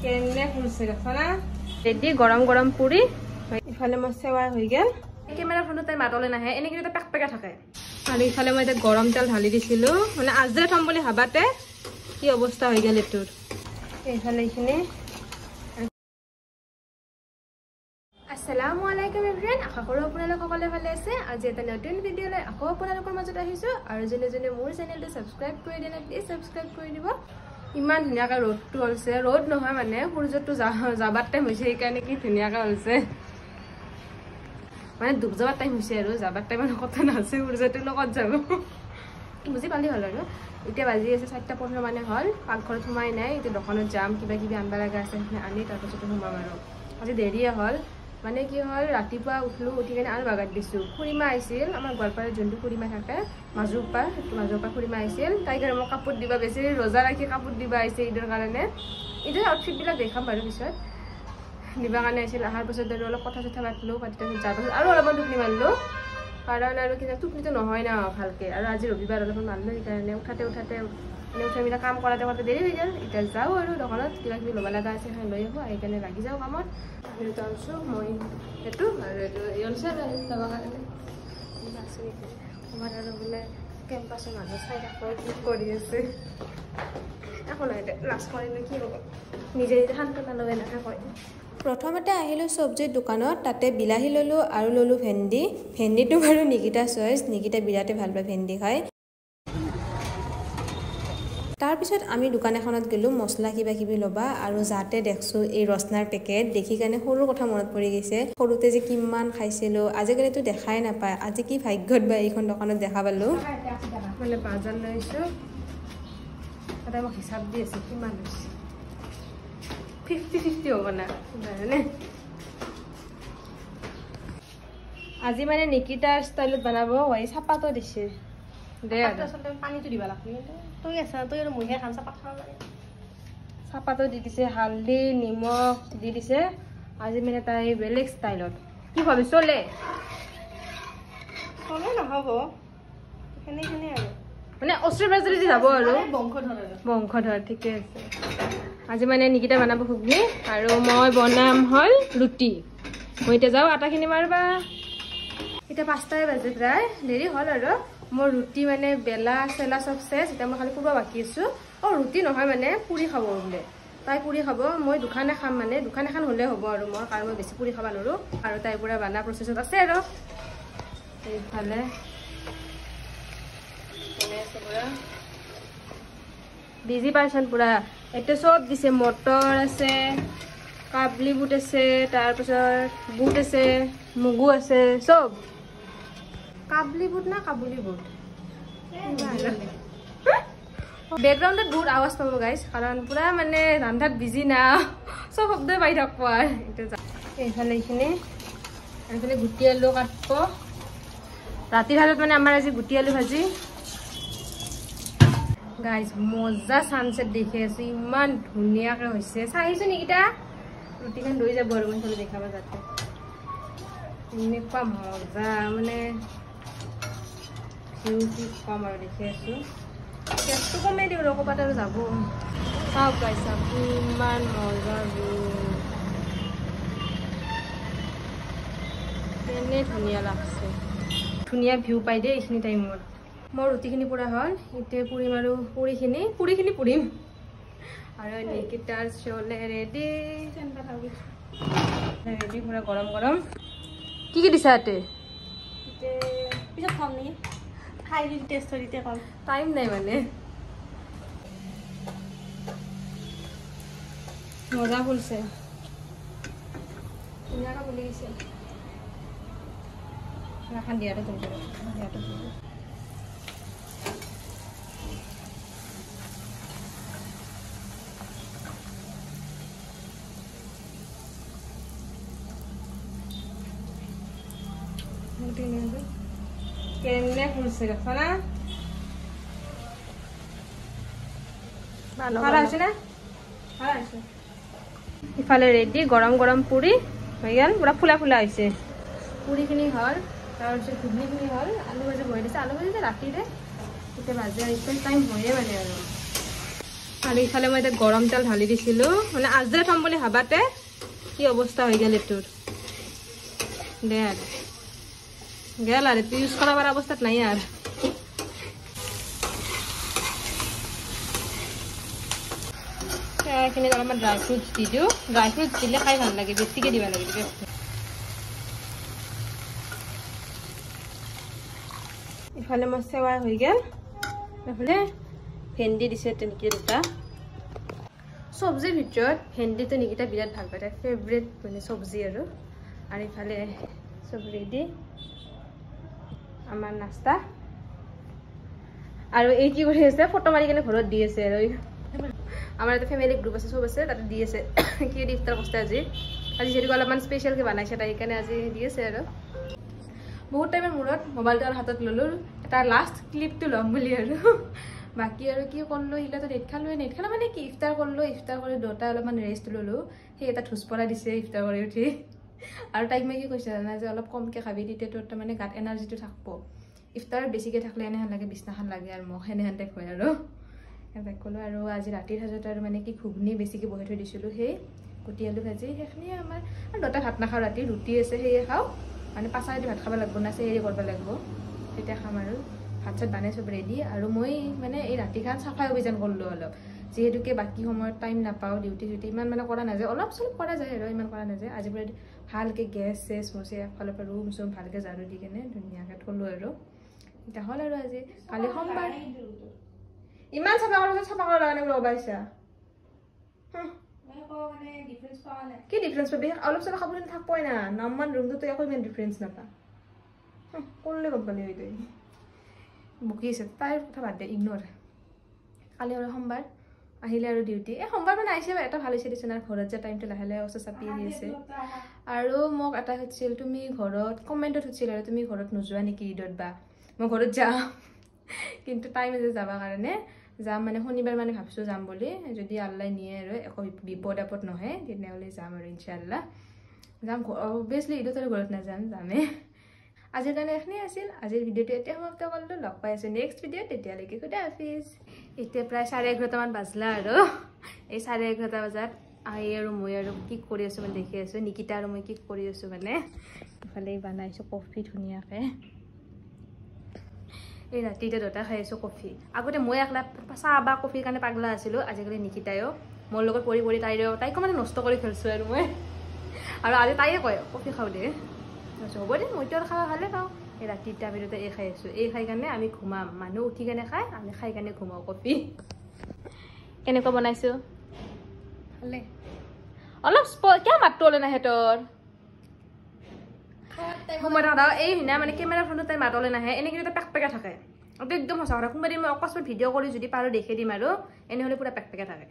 কেনে ফুলছে দেখা না ৰেডি গৰম গৰম পুৰি ইফালে মই সেৱা হৈ গেল কেমেৰা ফোনত তাই মাতলে নাহে এনে কিন্তু পেক পেকা থাকে আৰু ইফালে মই এতিয়া গৰম তেল ঢালি দিছিলো মানে আজৰে থম বুলি ভাবাতে কি অৱস্থা হৈ গেল এটোৰ এইফালে এইখিনি আসসালামু আলাইকুম এভৰিৱান আশা কৰো আপোনালোক সকলোৱে ভালে আছে আজি এটা নতুন ভিডিঅ লৈ আকৌ আপোনালোকৰ মাজত আহিছো আৰু জনে মোৰ চেনেলটো সাবস্ক্ৰাইব কৰি দিলে প্লিজ সাবস্ক্ৰাইব কৰি দিব ইমান ধুনিয়াকৈ ৰ'দটো হৈছে ৰ'দ নহয় মানে সূৰ্যটো যাবাৰ টাইম হৈছে এইকাৰণে কি ধুনিয়াকৈ হৈছে মানে ডুব যাবাৰ টাইম হৈছে আৰু যাবাৰ টাইমৰ কথা নাছে সূৰ্যটো লগত যাব বুজি পালি হ'ল আৰু এতিয়া বাজি আছে 7:15 মানে হ'ল পাকঘৰত সোমাই নাই এতিয়া দোকানত যাম কিবা কিবি আনবা লগা আছে আনি তাৰপিছত সোমাম আৰু আজি দেৰিয়ে হ'ল মানে কি হ'ল ৰাতিপুৱা উঠলো উঠি কেনে আৰু বাগাত দিছো খুৰিমা আহিছিল আমাৰ গোৱালপাৰাত যোনটো খুৰিমা থাকে মাজুপা খুৰিমা আহিছিল তাইক মই কাপোৰ দিবা বেছি ৰজা ৰাখি কাপোৰ দিবা আহিছে ঈদৰ কাৰণে ঈদৰ আউটফিটবিলাক দেখাম বাৰু পিছত দিবা কাৰণে আহিছিল অহাৰ পিছত আৰু অলপ কথা চথা পাতিলো পাতিতে যোৱাৰ পাছত আৰু অলপমান টোপনি মাৰিলো কাৰণ আৰু কিনা টোপনিটো নহয় না ভালকে আৰু আজি ৰবিবাৰ অলপমান মাৰিলো সেইকাৰণে উঠাতে উঠা মিলা কাম কৰাতে দেৰি হৈ গ'ল এতিয়া যাওঁ আৰু দোকানত কিবা কিবি ল'ব লগা আছে লৈ আহোঁ সেইকাৰণে লাগি যাওঁ কামত আছো মই এইটো আৰু এইটো ইয়লছে যাব কাৰণে আছো আমাৰ আৰু বোলে কেম্পাছৰ মানুহ চাই থাকো কি কৰি আছে একো নাই লাজ কৰিলে কি হ'ব নিজে শান্তনা লৈ নাথাকে প্ৰথমতে আহিলোঁ চব্জিৰ দোকানত তাতে বিলাহী ল'লোঁ আৰু ল'লোঁ ভেন্দিটো বাৰু নিকিতা চইচ নিকিতা বিৰাটেই ভাল পায় ভেন্দি খাই তাৰপিছত আমি দোকান এখনত গ'লোঁ মছলা কিবা কিবি ল'বা আৰু যাতে দেখছোঁ এই ৰসনাৰ পেকেট দেখি কাৰণে সৰুৰ কথা মনত পৰি গৈছে সৰুতে যে কিমান খাইছিলোঁ আজিকালিতো দেখাই নাপায় আজি কি ভাগ্যত বা এইখন দোকানত দেখা পালোঁ মানে বাজাৰ লৈছোঁ তাতে মোক হিচাপ দি আছে কিমান হৈছে 50-50 হ'ব না আজি মানে নিকিতাৰ ষ্টাইলত বনাব হয় চাপাতো দিছে দে পানীটো দিব লাগবে তই আছা তই আৰু মহিয়া খান চাপাত খাব লাগে চাপাতো দি দিছে হালধি নিমখ দি দিছে আজি মানে তাই বেলেগ ষ্টাইলত কি ভাবি চলে নহ'ব সেনেখিনি আৰু মানে অস্ত্ৰ বাজালি যাব আৰু বংশধৰ ঠিকে আছে আজি মানে নিকিতা বনাব ঘুগনি আৰু মই বনাম হ'ল ৰুটি মই এতিয়া যাওঁ আটাখিনি মাৰবা এতিয়া 5টাই বাজে প্ৰায় দেৰি হ'ল আৰু মোৰ ৰুটি মানে বেলা চেলা চব চেছ এতিয়া মই খালি পুৰবা বাকী আছোঁ ৰুটি নহয় মানে পুৰি খাব বোলে তাই পুৰি খাব মই দোকানে খাম মানে দোকান এখন হ'লে হ'ব আৰু মই কাৰণ মই বেছি পুৰি খাব নোৱাৰোঁ আৰু তাইৰ পৰা বানা প্ৰচেছত আছে আৰু এইফালে বিজি পাৰ্চন পুৰা এতিয়া চব দিছে মটৰ আছে কাবলি বুট আছে তাৰপিছত বুট আছে মুগু আছে চব কাবলি বুট না কাবুলি বুট বেকগ্ৰাউণ্ডত বহুত আৱাজ পাব গাইজ কাৰণ পুৰা মানে ৰান্ধাত বিজি না চব শব্দই পাই থাকব আৰু এইফালে এইখিনি এইফালে গুটি আলু কাটব ৰাতিৰ সাজত মানে আমাৰ আজি গুটি আলু ভাজি গাইজ মজা সানসেট দেখি আছো ইমান ধুনীয়াকৈ হৈছে চাইছো নিকিতা ৰুটিখন লৈ যাব আৰু মই দেখাব যাতে এনেকুৱা মজা মানে কি কম আৰু দেখি আছো গেছটো কমাই দিওঁ আৰু ক'ৰবাত আৰু যাব চাওক গাইজ চাওক ইমান মজা কেনে ধুনীয়া লাগছে ধুনীয়া ভিউ পাই দেই এইখিনি টাইমত মোৰ ৰুটিখিনি পুৰা হ'ল এতিয়া পুৰিম আৰু পুৰিখিনি পুৰিম আৰু নিকিতাৰ চলে ৰেডি পুৰা গৰম গৰম কি দিছা ইয়াতে পিছত খাম নেকি খাই দি টেষ্ট দিতে কম টাইম নাই মানে মজা ফুলছে ধুনীয়াকৈ ফুলি গৈছে এখন দিয়াটো তুলিব কেনে ফুলছে দেখা না ইফালে ৰেডি গৰম গৰম পুৰি হৈ গ'ল পুৰা ফুলা ফুলা হৈছে পুৰিখিনি হ'ল তাৰপিছত ঘুগনিখিনি হ'ল আলু ভাজি বহাই দিছে আলু ভাজি ৰাতিৰে এতিয়া ভাজি আহিছে টাইম হয়ে মানে আৰু আৰু ইফালে মই এতিয়া গৰম তেল ঢালি দিছিলোঁ মানে আজৰা থম বুলি ভাবাতে কি অৱস্থা হৈ গ'ল এইটোৰ দে আৰু গেল আৰু এইটো ইউজ কৰাৰ অৱস্থাত নাই আৰু এইখিনি অলপমান ড্ৰাই ফ্ৰুটছ দি দিওঁ ড্ৰাই ফ্ৰুটছ দিলে খাই ভাল লাগে বেছিকৈ দিব লাগে ইফালে মোৰ চেৱাই হৈ গ'ল এইফালে ভেন্দি দিছে তেনেকৈ দুটা চব্জিৰ ভিতৰত ভেন্দিটো নিকিটা বিৰাট ভাল পায় ফেভৰেট মানে চব্জি আৰু ইফালে চব ৰেডি আমাৰ নাস্তা আৰু এই কি কৰি আছে ফটো মাৰি কিনে ঘৰত দি আছে আৰু আমাৰ এটা ফেমিলি গ্ৰুপ আছে চব আছে তাতে দি আছে কি ইফতাৰ বস্তা আজি যিহেতু অলপমান স্পেচিয়েলকৈ বনাইছে তাই সেইকাৰণে আজি দি আছে আৰু বহুত টাইমৰ মূৰত মোবাইলটো আৰু হাতত ল'লোঁ তাৰ লাষ্ট ক্লিপটো ল'ম বুলি আৰু বাকী আৰু কি কৰিলোঁ সিলাতো নেট খালোঁ মানে কি ইফতাৰ কৰিলোঁ ইফতাৰ কৰি দুটা অলপমান ৰেষ্ট ল'লোঁ সেই এটা ঢোচ পৰা দিছে ইফতাৰ কৰি উঠি আৰু তাইক মই কি কৈছে জানা যে অলপ কমকৈ খাবি তেতিয়া তোৰ তাৰমানে গাত এনাৰ্জিটো থাকিব ইফতাৰত বেছিকৈ থাকিলে এনেহেন লাগে বিছনাখন লাগে আৰু মোক সেনেহেন টাইপ হয় আৰু তাইক ক'লোঁ আৰু আজি ৰাতিৰ সাজত আৰু মানে কি ঘুগনি বেছিকৈ বহাই থৈ দিছিলোঁ সেই গুটি আলু ভাজি সেইখিনিয়ে আমাৰ আৰু দুটা ভাত নাখাওঁ ৰাতি ৰুটি আছে সেয়ে খাওঁ মানে পাছাৰেদি ভাত খাব লাগিব না সেয়ে কৰিব লাগিব তেতিয়া খাম আৰু ভাত চাত বানাই চব ৰেডি আৰু মই মানে এই ৰাতিখন চাফাই অভিযান কৰিলোঁ অলপ যিহেতুকে বাকী সময়ত টাইম নাপাওঁ ডিউটি চিউটি ইমান মানে কৰা নাযায় অলপ চলপ কৰা যায় আৰু ইমান কৰা নাযায় আজিৰ পৰা ভালকৈ গেছ চেছ মচি একফালৰ পৰা ৰুম চুম ভালকৈ ঝাৰু দি কেনে ধুনীয়াকৈ থলোঁ আৰু এতিয়া হ'ল আৰু আজি কালি সোমবাৰ ইমান চাফা কৰাৰ পিছত চাফা কৰা লগা নাই পাইছা কি ডিফাৰেঞ্চ পাবি অলপ চলপ খাবলৈ থাকবই না নামমান ৰুমটোতো একো ইমান ডিফাৰেঞ্চ নাপা কৰিলে গম পালি হয় তই বকি আছে তাইৰ কথা বাদ দে ইগন'ৰ কালি আৰু সোমবাৰ আহিলে আৰু ডিউটি এই সোমবাৰ মানে আহিছে এটা ভাল হৈছে দিছে না ঘৰত যে টাইমটো লাহে লাহে অৱস্থা চাপি আহি আছে আৰু মোক এটা সুধিছিল তুমি ঘৰত কমেণ্টত সুধিছিল আৰু তুমি ঘৰত নোযোৱা নেকি ঈদত বা মই ঘৰত যাম কিন্তু টাইম আছে যাবৰ কাৰণে যাম মানে শনিবাৰ মানে ভাবিছোঁ যাম বুলি যদি আল্লাই নিয়ে আৰু একো বিপদ আপদ নহয় তেনেহ'লে যাম আৰু ইনশাআল্লাহ যাম অভিয়াছলি ঈদত আৰু ঘৰত নাযাম যামেই আজিৰ কাৰণে এইখিনিয়ে আছিল আজিৰ ভিডিঅ'টো এতিয়া সমাপ্ত কৰিলোঁ লগ পাই আছোঁ নেক্সট ভিডিঅ'ত তেতিয়ালৈকে খুদা হাফিজ এতিয়া প্ৰায় 11:30মান বাজলা আৰু এই 11:30 বজাত আহি আৰু মই আৰু কি কৰি আছোঁ মানে দেখি আছোঁ নিকিতা আৰু মই কি কৰি আছোঁ মানে ইফালে বনাইছোঁ কফি ধুনীয়াকৈ এই ৰাতি এতিয়া দুটা খাই আছোঁ কফি আগতে মই একলা চাহ বা কফিৰ কাৰণে পাগলা আছিলোঁ আজিকালি নিকিতায়ো মোৰ লগত পৰি পৰি তাইকো মানে নষ্ট কৰি খেলিছোঁ আৰু মই আৰু আজি তাইয়ে কয় কফি খাওঁ দে হ'ব দে মইতো আৰু খাব ভালে পাওঁ এই ৰাতিটা আমি দুটা এই খাই আছোঁ এই খাই কাৰণে আমি ঘুমাম মানুহ উঠি কেনে খাই আমি খাই কাৰণে ঘুমাওঁ কফি কেনেকুৱা বনাইছোঁ ভালে অলপ কিয় মাতটো ওলাই নাহে তোৰ সময় থকা এই না মানে কেমেৰা ফোনত তাই মাতলে নাহে এনেকৈ এটা পেক পেকা থাকে একদম সঁচা কথা কোনোবা দিন মই অকস্মাত ভিডিঅ' কৰি যদি পাৰোঁ দেখি দিম আৰু এনেহ'লে পূৰা পেক পেকা থাকে